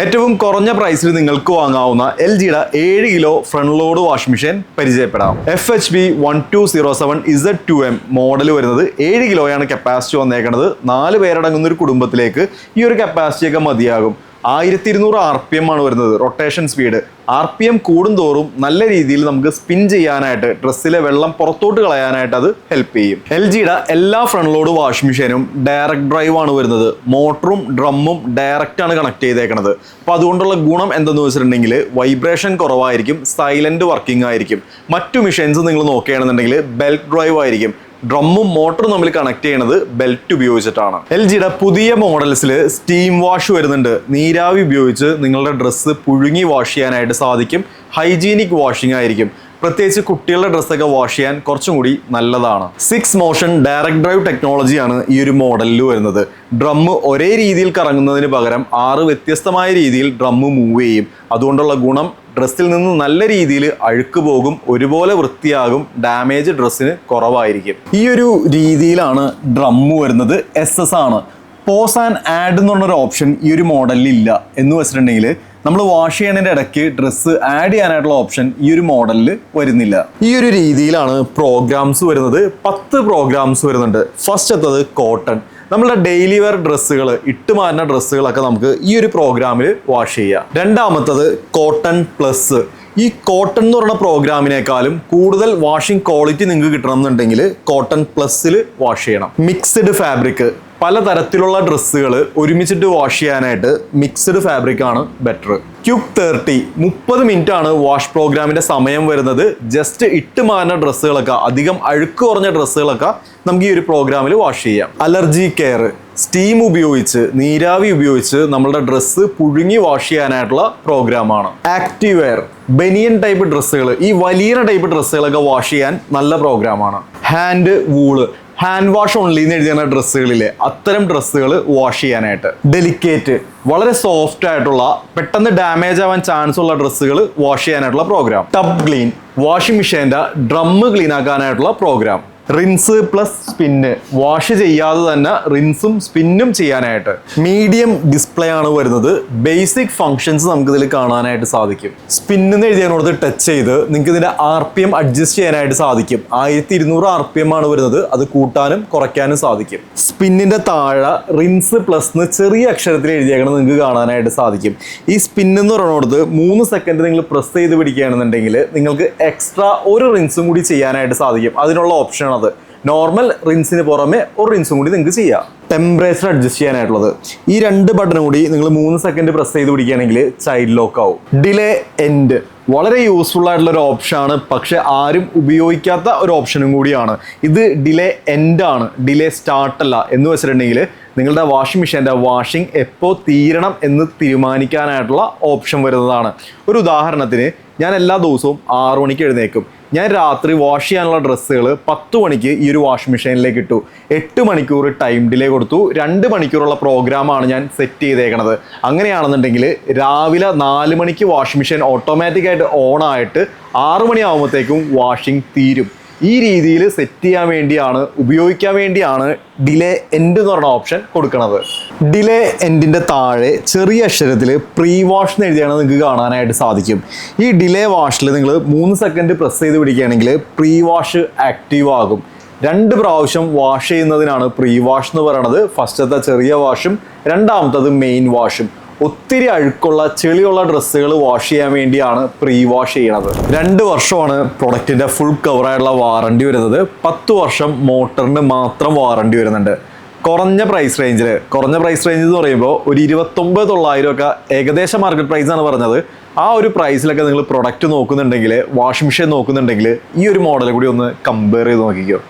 ഏറ്റവും കുറഞ്ഞ പ്രൈസിൽ നിങ്ങൾക്ക് വാങ്ങാവുന്ന LGയുടെ 7 kilo front load washing machine പരിചയപ്പെടാം. FHB 1207 Z2M മോഡൽ വരുന്നത് 7 കിലോയാണ് കപ്പാസിറ്റി വന്നേക്കുന്നത്. 4 പേരടങ്ങുന്ന ഒരു കുടുംബത്തിലേക്ക് ഈ ഒരു കപ്പാസിറ്റി ഒക്കെ മതിയാകും. 1200 RPM ആണ് വരുന്നത് റൊട്ടേഷൻ സ്പീഡ്. RPM കൂടുന്തോറും നല്ല രീതിയിൽ നമുക്ക് സ്പിൻ ചെയ്യാനായിട്ട് ഡ്രസ്സിലെ വെള്ളം പുറത്തോട്ട് കളയാനായിട്ട് അത് ഹെൽപ്പ് ചെയ്യും. LGയുടെ എല്ലാ ഫ്രണ്ട് ലോഡ് വാഷിംഗ് മെഷീനും ഡയറക്റ്റ് ഡ്രൈവ് ആണ് വരുന്നത്. മോട്ടറും ഡ്രമ്മും ഡയറക്റ്റ് ആണ് കണക്ട് ചെയ്തേക്കുന്നത്. അപ്പോൾ അതുകൊണ്ടുള്ള ഗുണം എന്തെന്ന് വെച്ചിട്ടുണ്ടെങ്കിൽ വൈബ്രേഷൻ കുറവായിരിക്കും, സൈലന്റ് വർക്കിംഗ് ആയിരിക്കും. മറ്റു മെഷീൻസ് നിങ്ങൾ നോക്കുകയാണെന്നുണ്ടെങ്കിൽ ബെൽറ്റ് ഡ്രൈവ് ആയിരിക്കും. ഡ്രമ്മും മോട്ടറും തമ്മിൽ കണക്ട് ചെയ്യുന്നത് ബെൽറ്റ് ഉപയോഗിച്ചിട്ടാണ്. LGയുടെ പുതിയ മോഡൽസിൽ സ്റ്റീം വാഷ് വരുന്നുണ്ട്. നീരാവി ഉപയോഗിച്ച് നിങ്ങളുടെ ഡ്രസ്സ് പുഴുങ്ങി വാഷ് ചെയ്യാനായിട്ട് സാധിക്കും. ഹൈജീനിക് വാഷിംഗ് ആയിരിക്കും. പ്രത്യേകിച്ച് കുട്ടികളുടെ ഡ്രസ്സൊക്കെ വാഷ് ചെയ്യാൻ കുറച്ചും കൂടി നല്ലതാണ്. 6 മോഷൻ ഡയറക്റ്റ് ഡ്രൈവ് ടെക്നോളജിയാണ് ഈ ഒരു മോഡലിൽ വരുന്നത്. ഡ്രമ്മ് ഒരേ രീതിയിൽ കറങ്ങുന്നതിന് പകരം 6 വ്യത്യസ്തമായ രീതിയിൽ ഡ്രമ്മ് മൂവ് ചെയ്യും. അതുകൊണ്ടുള്ള ഗുണം ഡ്രസ്സിൽ നിന്ന് നല്ല രീതിയിൽ അഴുക്ക് പോകും, ഒരുപോലെ വൃത്തിയാകും, ഡാമേജ് ഡ്രസ്സിന് കുറവായിരിക്കും. ഈ ഒരു രീതിയിലാണ് ഡ്രമ്മ് വരുന്നത്. SS ആണ്. പോസ് ആൻഡ് ആഡ് എന്ന് പറഞ്ഞൊരു ഓപ്ഷൻ ഈ ഒരു മോഡലിൽ ഇല്ല. എന്ന് വെച്ചിട്ടുണ്ടെങ്കിൽ നമ്മൾ വാഷ് ചെയ്യണതിൻ്റെ ഇടയ്ക്ക് ഡ്രസ്സ് ആഡ് ചെയ്യാനായിട്ടുള്ള ഓപ്ഷൻ ഈ ഒരു മോഡലിൽ വരുന്നില്ല. ഈ ഒരു രീതിയിലാണ് പ്രോഗ്രാംസ് വരുന്നത്. 10 പ്രോഗ്രാംസ് വരുന്നുണ്ട്. ഫസ്റ്റ് എത്തത് കോട്ടൺ. നമ്മളുടെ ഡെയിലി വെയർ ഡ്രസ്സുകൾ, ഇട്ട് മാറ്റുന്ന ഡ്രസ്സുകളൊക്കെ നമുക്ക് ഈ ഒരു പ്രോഗ്രാമിൽ വാഷ് ചെയ്യാം. രണ്ടാമത്തത് കോട്ടൺ പ്ലസ്. ഈ കോട്ടൺ എന്ന് പറയുന്ന പ്രോഗ്രാമിനേക്കാളും കൂടുതൽ വാഷിംഗ് ക്വാളിറ്റി നിങ്ങൾക്ക് കിട്ടണമെന്നുണ്ടെങ്കിൽ കോട്ടൺ പ്ലസ്സിൽ വാഷ് ചെയ്യണം. Mixed fabric. പലതരത്തിലുള്ള ഡ്രസ്സുകൾ ഒരുമിച്ചിട്ട് വാഷ് ചെയ്യാനായിട്ട് മിക്സ്ഡ് ഫാബ്രിക് ആണ് ബെറ്റർ. ക്യുക്ക് 30. 30 മിനിറ്റ് ആണ് വാഷ് പ്രോഗ്രാമിന്റെ സമയം വരുന്നത്. ജസ്റ്റ് ഇട്ട് മാറുന്ന ഡ്രസ്സുകളൊക്കെ, അധികം അഴുക്ക് കുറഞ്ഞ ഡ്രസ്സുകളൊക്കെ നമുക്ക് ഈ ഒരു പ്രോഗ്രാമിൽ വാഷ് ചെയ്യാം. Allergy care. സ്റ്റീം ഉപയോഗിച്ച്, നീരാവി ഉപയോഗിച്ച് നമ്മളുടെ ഡ്രസ്സ് പുഴുങ്ങി വാഷ് ചെയ്യാനായിട്ടുള്ള പ്രോഗ്രാമാണ്. Active wear. ബനിയൻ ടൈപ്പ് ഡ്രസ്സുകൾ, ഈ വലിയ ടൈപ്പ് ഡ്രസ്സുകളൊക്കെ വാഷ് ചെയ്യാൻ നല്ല പ്രോഗ്രാമാണ്. Hand wool. Hand wash only എന്ന് എഴുതിയ ഡ്രസ്സുകളിലെ അത്തരം ഡ്രസ്സുകൾ വാഷ് ചെയ്യാനായിട്ട്. ഡെലിക്കേറ്റ്, വളരെ സോഫ്റ്റ് ആയിട്ടുള്ള, പെട്ടെന്ന് ഡാമേജ് ആവാൻ ചാൻസ് ഉള്ള ഡ്രസ്സുകൾ വാഷ് ചെയ്യാനായിട്ടുള്ള പ്രോഗ്രാം. Tub clean. വാഷിംഗ് മെഷീൻ്റെ ഡ്രമ്മ് ക്ലീൻ ആക്കാനായിട്ടുള്ള programme. Rinse plus spin. Wash ചെയ്യാതെ തന്നെ റിൻസും സ്പിന്നും ചെയ്യാനായിട്ട്. മീഡിയം ഡിസ്പ്ലേ ആണ് വരുന്നത്. ബേസിക് ഫങ്ഷൻസ് നമുക്ക് ഇതിൽ കാണാനായിട്ട് സാധിക്കും. സ്പിന്ന് എഴുതിയതിനോട് ടച്ച് ചെയ്ത് നിങ്ങൾക്ക് ഇതിന്റെ RPM അഡ്ജസ്റ്റ് ചെയ്യാനായിട്ട് സാധിക്കും. 1200 RPM ആണ് വരുന്നത്. അത് കൂട്ടാനും കുറയ്ക്കാനും സാധിക്കും. സ്പിന്നിന്റെ താഴെ റിൻസ് പ്ലസ് എന്ന് ചെറിയ അക്ഷരത്തിൽ എഴുതിയേക്കണം നിങ്ങൾക്ക് കാണാനായിട്ട് സാധിക്കും. ഈ സ്പിന്ന് എന്ന് പറയുന്നത് 3 സെക്കൻഡ് നിങ്ങൾ പ്രസ് ചെയ്ത് പിടിക്കുകയാണെന്നുണ്ടെങ്കിൽ നിങ്ങൾക്ക് എക്സ്ട്രാ ഒരു റിൻസും കൂടി ചെയ്യാനായിട്ട് സാധിക്കും. അതിനുള്ള ഓപ്ഷൻ അത്. നോർമൽ റിൻസിന് പുറമെ ഒരു റിൻസും കൂടി നിങ്ങൾക്ക് ചെയ്യാം. ടെമ്പറേച്ചർ അഡ്ജസ്റ്റ് ചെയ്യാനായിട്ടുള്ളത്. ഈ 2 ബട്ടൺ കൂടി നിങ്ങൾ 3 സെക്കൻഡ് പ്രസ് ചെയ്ത് പിടിക്കുകയാണെങ്കിൽ ചൈൽഡ് ലോക്ക് ആവും. Delay end. വളരെ യൂസ്ഫുൾ ആയിട്ടുള്ള ഒരു ഓപ്ഷനാണ്, പക്ഷെ ആരും ഉപയോഗിക്കാത്ത ഒരു ഓപ്ഷനും കൂടിയാണ്. ഇത് ഡിലേ എൻഡ് ആണ്, ഡിലേ സ്റ്റാർട്ട് അല്ല. എന്ന് വെച്ചിട്ടുണ്ടെങ്കിൽ നിങ്ങളുടെ വാഷിംഗ് മെഷീൻ്റെ വാഷിംഗ് എപ്പോൾ തീരണം എന്ന് തീരുമാനിക്കാനായിട്ടുള്ള ഓപ്ഷൻ വരുന്നതാണ്. ഒരു ഉദാഹരണത്തിന്, ഞാൻ എല്ലാ ദിവസവും 6 മണിക്ക് എഴുന്നേക്കും. ഞാൻ രാത്രി വാഷ് ചെയ്യാനുള്ള ഡ്രസ്സുകൾ 10 മണിക്ക് ഈ ഒരു വാഷിംഗ് മെഷീനിലേക്ക് ഇട്ടു. 8 മണിക്കൂർ ടൈം ഡിലേ കൊടുത്തു. 2 മണിക്കൂറുള്ള പ്രോഗ്രാമാണ് ഞാൻ സെറ്റ് ചെയ്തേക്കണത്. അങ്ങനെയാണെന്നുണ്ടെങ്കിൽ രാവിലെ 4 മണിക്ക് വാഷിംഗ് മെഷീൻ ഓട്ടോമാറ്റിക്കായിട്ട് ഓൺ ആയിട്ട് 6 മണിയാകുമ്പോഴത്തേക്കും വാഷിംഗ് തീരും. ഈ രീതിയിൽ സെറ്റ് ചെയ്യാൻ വേണ്ടിയാണ്, ഉപയോഗിക്കാൻ വേണ്ടിയാണ് ഡിലേ എൻഡ് എന്ന് പറഞ്ഞ ഓപ്ഷൻ കൊടുക്കുന്നത്. ഡിലേ എൻഡിൻ്റെ താഴെ ചെറിയ അക്ഷരത്തിൽ പ്രീ വാഷ് എന്ന് എഴുതിയാണ് നിങ്ങൾക്ക് കാണാനായിട്ട് സാധിക്കും. ഈ ഡിലേ വാഷിൽ നിങ്ങൾ 3 സെക്കൻഡ് പ്രസ് ചെയ്ത് പിടിക്കുകയാണെങ്കിൽ പ്രീ വാഷ് ആക്റ്റീവ് ആകും. 2 പ്രാവശ്യം വാഷ് ചെയ്യുന്നതിനാണ് പ്രീ വാഷ് എന്ന് പറയുന്നത്. ഫസ്റ്റത്തെ ചെറിയ വാഷും രണ്ടാമത്തത് മെയിൻ വാഷും. ഒത്തിരി അഴുക്കുള്ള, ചെളിയുള്ള ഡ്രസ്സുകൾ വാഷ് ചെയ്യാൻ വേണ്ടിയാണ് പ്രീ വാഷ് ചെയ്യണത്. 2 വർഷമാണ് പ്രൊഡക്റ്റിൻ്റെ ഫുൾ കവറായിട്ടുള്ള വാറണ്ടി വരുന്നത്. 10 വർഷം മോട്ടറിന് മാത്രം വാറണ്ടി വരുന്നുണ്ട്. കുറഞ്ഞ പ്രൈസ് റേഞ്ച് എന്ന് പറയുമ്പോൾ ഒരു 29,900 ഒക്കെ ഏകദേശം മാർക്കറ്റ് പ്രൈസാണ് പറഞ്ഞത്. ആ ഒരു പ്രൈസിലൊക്കെ നിങ്ങൾ പ്രൊഡക്റ്റ് നോക്കുന്നുണ്ടെങ്കിൽ, വാഷിംഗ് മെഷീൻ നോക്കുന്നുണ്ടെങ്കിൽ ഈ ഒരു മോഡൽ കൂടി ഒന്ന് കമ്പയർ ചെയ്ത് നോക്കിക്കോ.